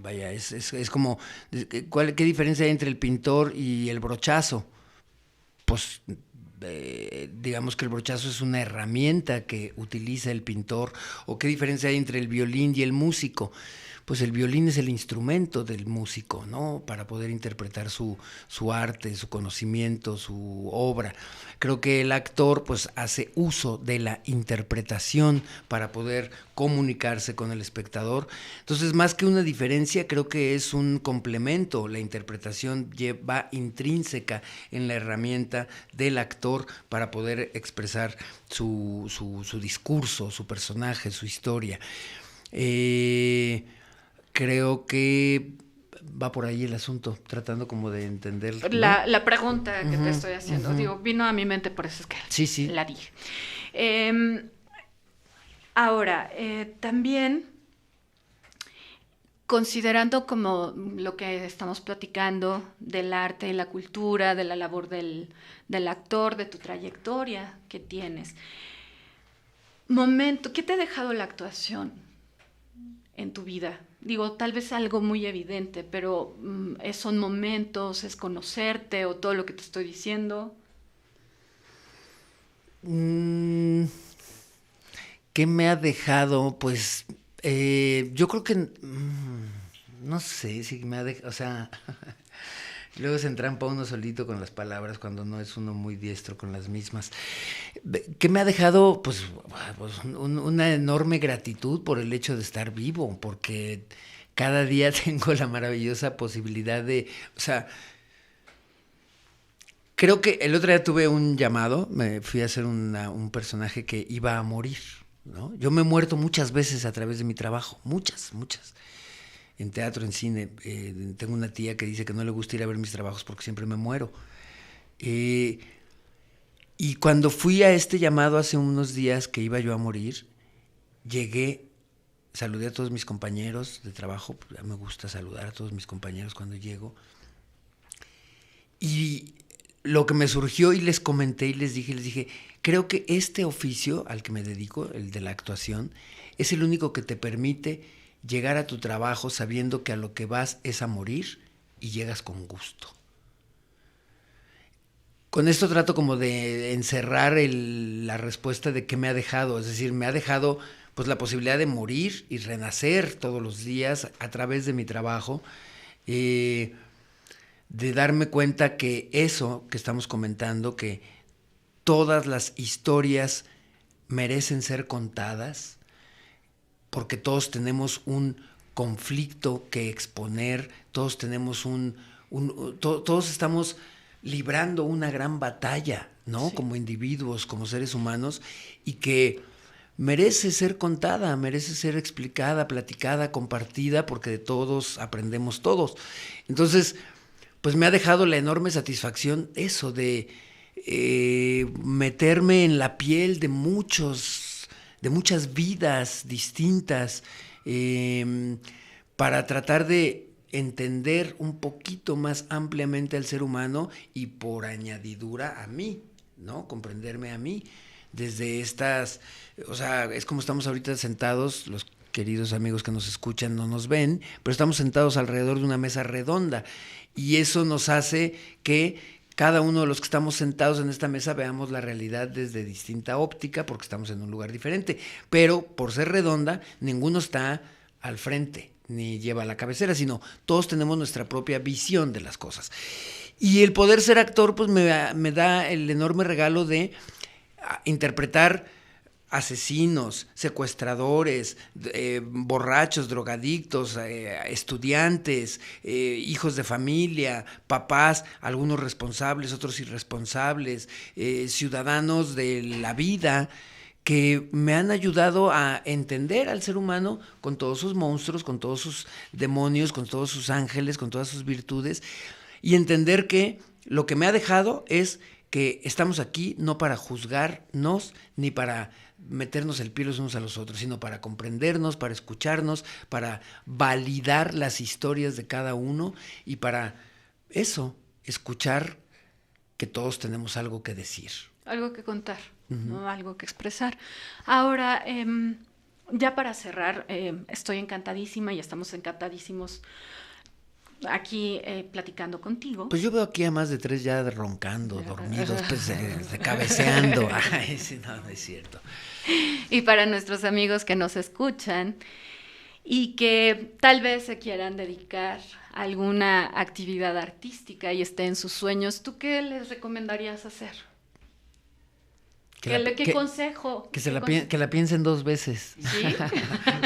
vaya, es como, ¿qué diferencia hay entre el pintor y el brochazo? Pues digamos que el brochazo es una herramienta que utiliza el pintor, o qué diferencia hay entre el violín y el músico. Pues el violín es el instrumento del músico, ¿no? Para poder interpretar su arte, su conocimiento, su obra. Creo que el actor pues hace uso de la interpretación para poder comunicarse con el espectador. Entonces, más que una diferencia, creo que es un complemento. La interpretación va intrínseca en la herramienta del actor para poder expresar su discurso, su personaje, su historia. Creo que va por ahí el asunto, tratando como de entender, ¿no? La pregunta que te estoy haciendo, digo, vino a mi mente, por eso es que Sí. la dije. Ahora, también considerando como lo que estamos platicando del arte y la cultura, de la labor del actor, de tu trayectoria que tienes, ¿qué te ha dejado la actuación en tu vida? Digo, tal vez algo muy evidente, pero son momentos, es conocerte o todo lo que te estoy diciendo. ¿Qué me ha dejado? Pues yo creo que no sé si me ha dejado, o sea, luego se entrampa uno solito con las palabras cuando no es uno muy diestro con las mismas. ¿Qué me ha dejado? Pues una enorme gratitud por el hecho de estar vivo, porque cada día tengo la maravillosa posibilidad de, o sea, creo que el otro día tuve un llamado, me fui a hacer un personaje que iba a morir, ¿no? Yo me he muerto muchas veces a través de mi trabajo, muchas. En teatro, en cine. Tengo una tía que dice que no le gusta ir a ver mis trabajos porque siempre me muero. Y cuando fui a este llamado hace unos días que iba yo a morir, llegué, saludé a todos mis compañeros de trabajo, me gusta saludar a todos mis compañeros cuando llego, y lo que me surgió y les comenté y les dije, creo que este oficio al que me dedico, el de la actuación, es el único que te permite llegar a tu trabajo sabiendo que a lo que vas es a morir y llegas con gusto. Con esto trato como de encerrar la respuesta de qué me ha dejado, es decir, me ha dejado pues la posibilidad de morir y renacer todos los días a través de mi trabajo, de darme cuenta que eso que estamos comentando, que todas las historias merecen ser contadas, porque todos tenemos un conflicto que exponer, todos tenemos todos estamos librando una gran batalla, ¿no? Sí. Como individuos, como seres humanos, y que merece ser contada, merece ser explicada, platicada, compartida, porque de todos aprendemos todos. Entonces, pues me ha dejado la enorme satisfacción eso de meterme en la piel de muchas vidas distintas, para tratar de entender un poquito más ampliamente al ser humano y por añadidura a mí, ¿no? Comprenderme a mí. desde estas, o sea, es como estamos ahorita sentados, los queridos amigos que nos escuchan no nos ven, pero estamos sentados alrededor de una mesa redonda y eso nos hace que cada uno de los que estamos sentados en esta mesa veamos la realidad desde distinta óptica porque estamos en un lugar diferente, pero por ser redonda, ninguno está al frente ni lleva la cabecera, sino todos tenemos nuestra propia visión de las cosas. Y el poder ser actor pues me da el enorme regalo de interpretar asesinos, secuestradores, borrachos, drogadictos, estudiantes, hijos de familia, papás, algunos responsables, otros irresponsables, ciudadanos de la vida, que me han ayudado a entender al ser humano con todos sus monstruos, con todos sus demonios, con todos sus ángeles, con todas sus virtudes, y entender que lo que me ha dejado es que estamos aquí no para juzgarnos ni para meternos el pie los unos a los otros, sino para comprendernos, para escucharnos, para validar las historias de cada uno y para eso, escuchar que todos tenemos algo que decir. Algo que contar, ¿no? Algo que expresar. Ahora, ya para cerrar, estoy encantadísima y estamos encantadísimos aquí platicando contigo. Pues yo veo aquí a más de 3 ya roncando, dormidos, pues cabeceando. Ay, sí, no es cierto. Y para nuestros amigos que nos escuchan y que tal vez se quieran dedicar a alguna actividad artística y esté en sus sueños, ¿tú qué les recomendarías hacer? ¿Qué consejo? Que la piensen 2 veces. ¿Sí?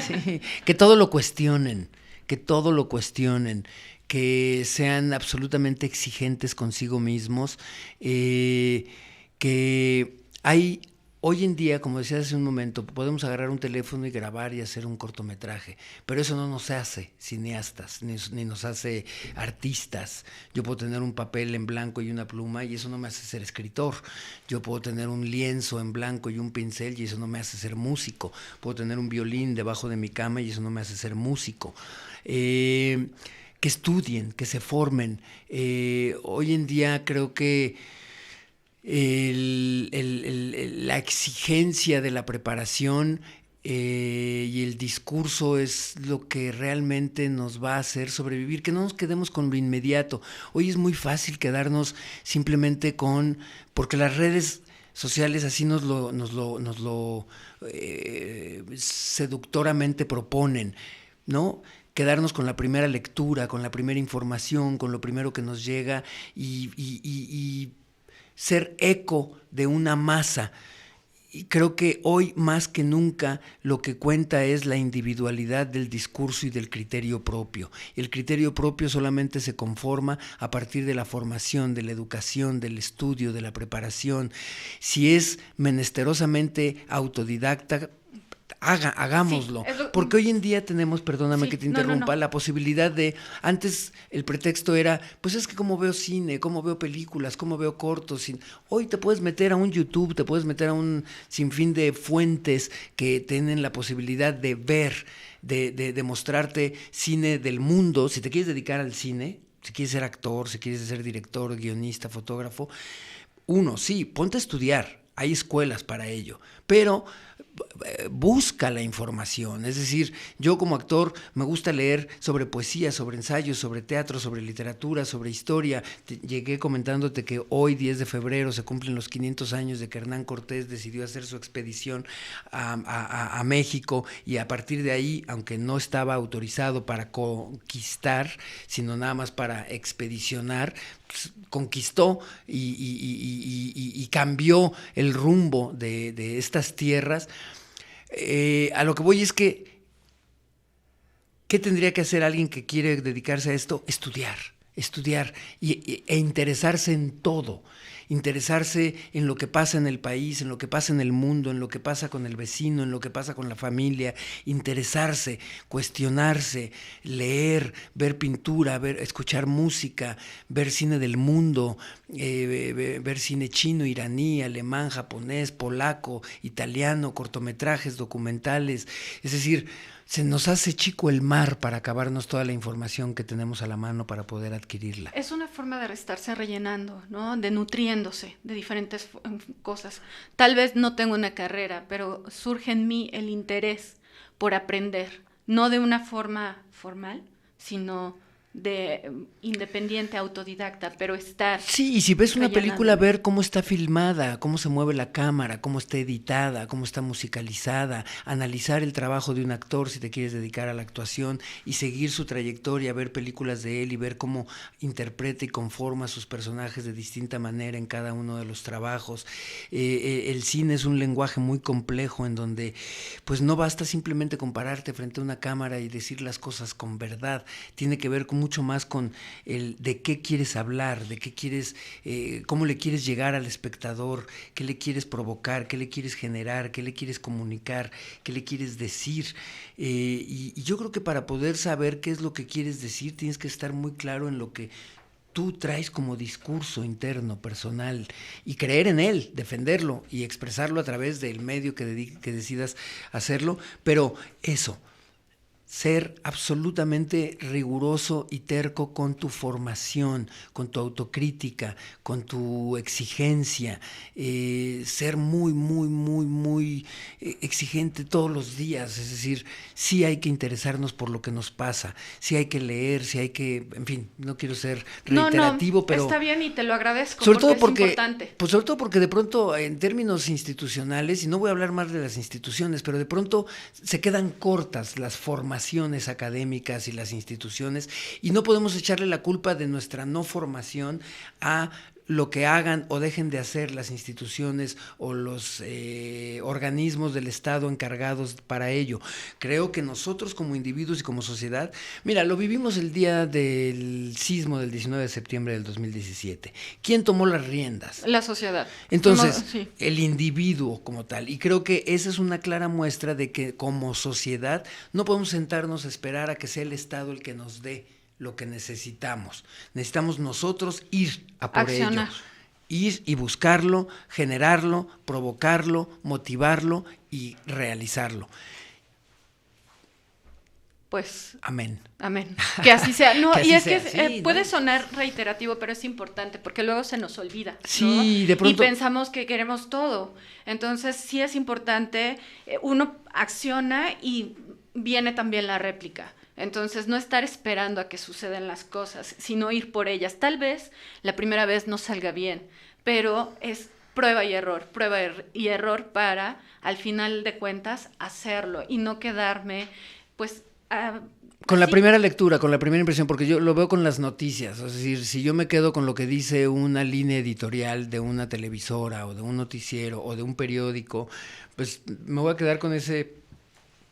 Sí, que todo lo cuestionen, que sean absolutamente exigentes consigo mismos, que hay... Hoy en día, como decía hace un momento, podemos agarrar un teléfono y grabar y hacer un cortometraje, pero eso no nos hace cineastas, ni nos hace artistas. Yo puedo tener un papel en blanco y una pluma y eso no me hace ser escritor. Yo puedo tener un lienzo en blanco y un pincel y eso no me hace ser músico. Puedo tener un violín debajo de mi cama y eso no me hace ser músico. Que estudien, que se formen. Hoy en día creo que la exigencia de la preparación y el discurso es lo que realmente nos va a hacer sobrevivir, que no nos quedemos con lo inmediato. Hoy es muy fácil quedarnos simplemente porque las redes sociales así nos lo seductoramente proponen, ¿no? Quedarnos con la primera lectura, con la primera información, con lo primero que nos llega y ser eco de una masa. Y creo que hoy más que nunca lo que cuenta es la individualidad del discurso y del criterio propio. El criterio propio solamente se conforma a partir de la formación, de la educación, del estudio, de la preparación. Si es menesterosamente autodidacta, hagámoslo, sí, porque hoy en día tenemos, perdóname que te interrumpa, la posibilidad de, antes el pretexto era, pues es que cómo veo cine, cómo veo películas, cómo veo cortos, hoy te puedes meter a un YouTube, te puedes meter a un sinfín de fuentes que tienen la posibilidad de ver, de mostrarte cine del mundo. Si te quieres dedicar al cine, si quieres ser actor, si quieres ser director, guionista, fotógrafo, sí, ponte a estudiar, hay escuelas para ello, pero busca la información. Es decir, yo como actor me gusta leer sobre poesía, sobre ensayos, sobre teatro, sobre literatura, sobre historia. Llegué comentándote que hoy, 10 de febrero, se cumplen los 500 años de que Hernán Cortés decidió hacer su expedición a México, y a partir de ahí, aunque no estaba autorizado para conquistar, sino nada más para expedicionar, pues, conquistó y cambió el rumbo de estas tierras. A lo que voy es que, ¿qué tendría que hacer alguien que quiere dedicarse a esto? Estudiar e interesarse en todo, interesarse en lo que pasa en el país, en lo que pasa en el mundo, en lo que pasa con el vecino, en lo que pasa con la familia, interesarse, cuestionarse, leer, ver pintura, escuchar música, ver cine del mundo, ver cine chino, iraní, alemán, japonés, polaco, italiano, cortometrajes, documentales. Es decir, se nos hace chico el mar para acabarnos toda la información que tenemos a la mano para poder adquirirla. Es una forma de estarse rellenando, ¿no? De nutriéndose de diferentes cosas. Tal vez no tengo una carrera, pero surge en mí el interés por aprender, no de una forma formal, sino de independiente, autodidacta, pero estar... Sí, y si ves una película, rellenándome. ver cómo está filmada, cómo se mueve la cámara, cómo está editada, cómo está musicalizada, analizar el trabajo de un actor si te quieres dedicar a la actuación y seguir su trayectoria, ver películas de él y ver cómo interpreta y conforma sus personajes de distinta manera en cada uno de los trabajos. El cine es un lenguaje muy complejo en donde pues no basta simplemente compararte frente a una cámara y decir las cosas con verdad, tiene que ver con mucho más con el de qué quieres hablar, de qué quieres, cómo le quieres llegar al espectador, qué le quieres provocar, qué le quieres generar, qué le quieres comunicar, qué le quieres decir. Y yo creo que para poder saber qué es lo que quieres decir, tienes que estar muy claro en lo que tú traes como discurso interno, personal, y creer en él, defenderlo y expresarlo a través del medio que decidas hacerlo, pero eso, ser absolutamente riguroso y terco con tu formación, con tu autocrítica, con tu exigencia, ser muy, muy, muy, muy exigente todos los días. Es decir, sí hay que interesarnos por lo que nos pasa, sí hay que leer, sí hay que, en fin, no quiero ser reiterativo, pero está bien y te lo agradezco, sobre todo es importante. pues sobre todo porque de pronto en términos institucionales, y no voy a hablar más de las instituciones, pero de pronto se quedan cortas las formaciones académicas y las instituciones, y no podemos echarle la culpa de nuestra no formación a lo que hagan o dejen de hacer las instituciones o los organismos del Estado encargados para ello. Creo que nosotros como individuos y como sociedad, mira, lo vivimos el día del sismo del 19 de septiembre del 2017. ¿Quién tomó las riendas? La sociedad. Entonces, No, sí. el individuo como tal. Y creo que esa es una clara muestra de que como sociedad no podemos sentarnos a esperar a que sea el Estado el que nos dé lo que necesitamos. Necesitamos nosotros ir a por Accionar. ello. Ir y buscarlo, generarlo, provocarlo, motivarlo y realizarlo. Pues... Amén. Amén. Que así sea. No, Que así y es sea, que sí, puede ¿no? sonar reiterativo, pero es importante porque luego se nos olvida, ¿no? Sí, de pronto. Y pensamos que queremos todo. Entonces sí es importante, uno acciona y viene también la réplica. Entonces, no estar esperando a que sucedan las cosas, sino ir por ellas. Tal vez la primera vez no salga bien, pero es prueba y error para, al final de cuentas, hacerlo y no quedarme, pues... Con la así. primera lectura, con la primera impresión, porque yo lo veo con las noticias, es decir, si yo me quedo con lo que dice una línea editorial de una televisora o de un noticiero o de un periódico, pues me voy a quedar con ese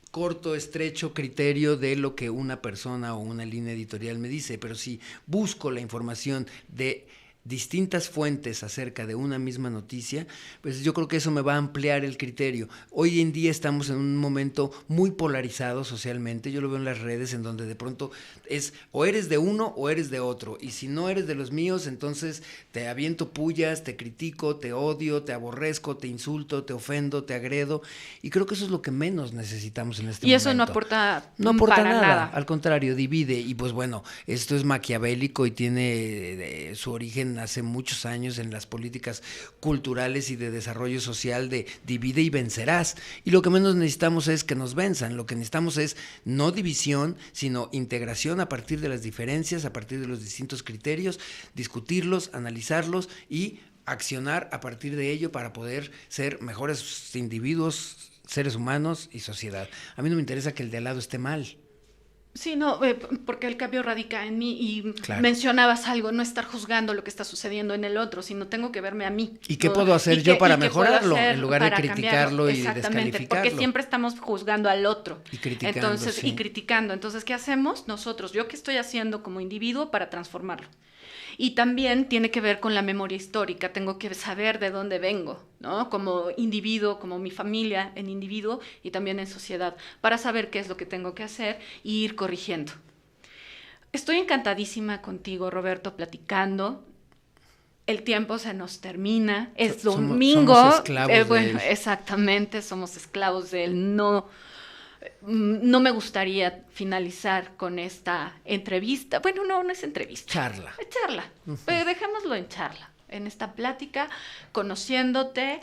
corto, estrecho criterio de lo que una persona o una línea editorial me dice, pero si busco la información de distintas fuentes acerca de una misma noticia, pues yo creo que eso me va a ampliar el criterio. Hoy en día estamos en un momento muy polarizado socialmente, yo lo veo en las redes en donde de pronto es o eres de uno o eres de otro, y si no eres de los míos, entonces te aviento pullas, te critico, te odio, te aborrezco, te insulto, te ofendo, te agredo, y creo que eso es lo que menos necesitamos en este momento. Y eso no aporta, No aporta para nada. al contrario, divide, y pues bueno, esto es maquiavélico y tiene su origen hace muchos años en las políticas culturales y de desarrollo social de divide y vencerás, y lo que menos necesitamos es que nos venzan, lo que necesitamos es no división, sino integración a partir de las diferencias, a partir de los distintos criterios, discutirlos, analizarlos y accionar a partir de ello para poder ser mejores individuos, seres humanos y sociedad. A mí no me interesa que el de al lado esté mal. Sí, no, porque el cambio radica en mí y Claro. mencionabas algo, no estar juzgando lo que está sucediendo en el otro, sino tengo que verme a mí. ¿Y qué ¿no? puedo hacer Y yo para y qué puedo mejorarlo, hacer en lugar de para criticarlo cambiarlo? y Exactamente, descalificarlo? porque siempre estamos juzgando al otro. Y criticando, Entonces, sí. y criticando. Entonces, ¿qué hacemos nosotros? ¿Yo qué estoy haciendo como individuo para transformarlo? Y también tiene que ver con la memoria histórica, tengo que saber de dónde vengo, ¿no? Como individuo, como mi familia en individuo y también en sociedad, para saber qué es lo que tengo que hacer e ir corrigiendo. Estoy encantadísima contigo, Roberto, platicando. El tiempo se nos termina, es domingo. Somos esclavos de Bueno, él. exactamente, somos esclavos de él. No, no me gustaría finalizar con esta entrevista. Bueno, no es entrevista. Charla. Charla. Pero dejémoslo en charla. En esta plática, conociéndote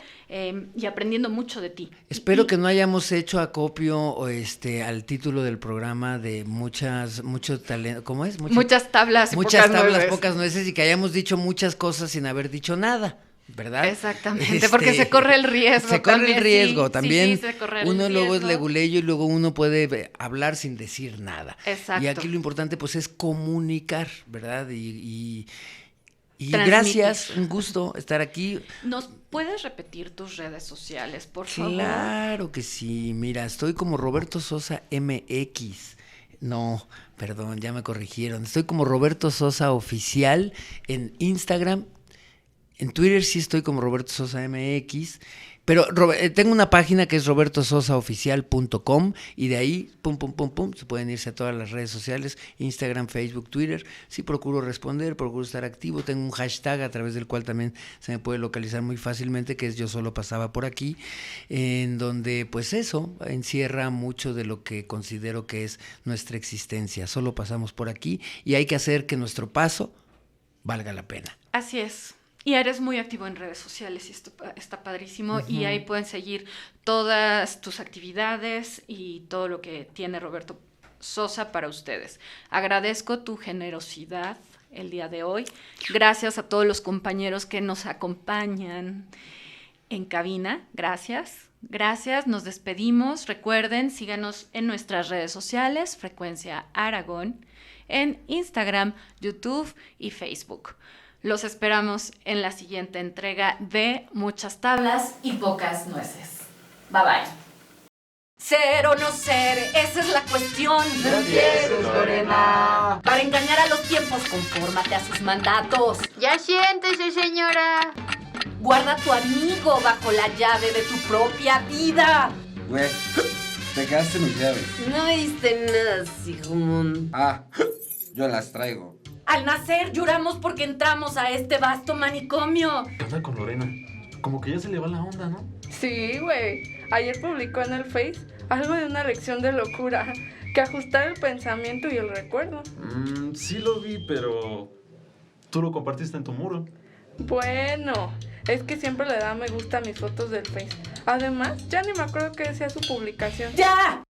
y aprendiendo mucho de ti. Espero que no hayamos hecho acopio al título del programa de mucho talento. ¿Cómo es? Muchas tablas y muchas pocas tablas, nueces. pocas nueces, y que hayamos dicho muchas cosas sin haber dicho nada, ¿verdad? Exactamente, porque se corre el riesgo. Se corre también, el riesgo, sí, también. sí, se corre el Uno luego es riesgo. leguleyo y luego uno puede hablar sin decir nada. Exacto. Y aquí lo importante pues es comunicar, ¿verdad? Y Transmitir. gracias, un gusto estar aquí. ¿Nos puedes repetir tus redes sociales, por favor? Claro que sí, mira, estoy como Roberto Sosa MX. No, perdón, ya me corrigieron. Estoy como Roberto Sosa Oficial en Instagram. En Twitter sí estoy como Roberto Sosa MX. Pero tengo una página que es robertososaoficial.com y de ahí, se pueden irse a todas las redes sociales, Instagram, Facebook, Twitter. Sí procuro responder, procuro estar activo. Tengo un hashtag a través del cual también se me puede localizar muy fácilmente, que es Yo Solo Pasaba por Aquí, en donde pues eso encierra mucho de lo que considero que es nuestra existencia. Solo pasamos por aquí y hay que hacer que nuestro paso valga la pena. Así es. Y eres muy activo en redes sociales y esto está padrísimo. Y ahí pueden seguir todas tus actividades y todo lo que tiene Roberto Sosa para ustedes. Agradezco tu generosidad el día de hoy. Gracias a todos los compañeros que nos acompañan en cabina. Gracias. Gracias, nos despedimos. Recuerden, síganos en nuestras redes sociales, Frecuencia Aragón, en Instagram, YouTube y Facebook. Los esperamos en la siguiente entrega de Muchas Tablas y Pocas Nueces. Bye bye. Ser o no ser, esa es la cuestión. No empieces, Lorena. Para engañar a los tiempos, confórmate a sus mandatos. Ya siéntese, señora. Guarda a tu amigo bajo la llave de tu propia vida. Güey, te quedaste mis llaves. No viste nada, Sigmund. Ah, yo las traigo. Al nacer lloramos porque entramos a este vasto manicomio. ¿Qué onda con Lorena? Como que ya se le va la onda, ¿no? Sí, güey. Ayer publicó en el Face algo de una lección de locura, que ajustar el pensamiento y el recuerdo. Sí lo vi, pero tú lo compartiste en tu muro. Bueno, es que siempre le da me gusta a mis fotos del Face. Además, ya ni me acuerdo qué decía su publicación. ¡Ya!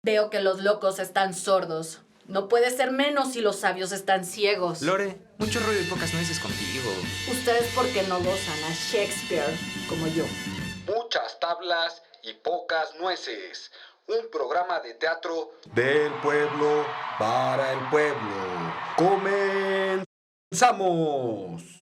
Veo que los locos están sordos. No puede ser menos si los sabios están ciegos. Lore, mucho rollo y pocas nueces contigo. Ustedes porque no gozan a Shakespeare como yo. Muchas tablas y pocas nueces. Un programa de teatro del pueblo para el pueblo. ¡Comenzamos!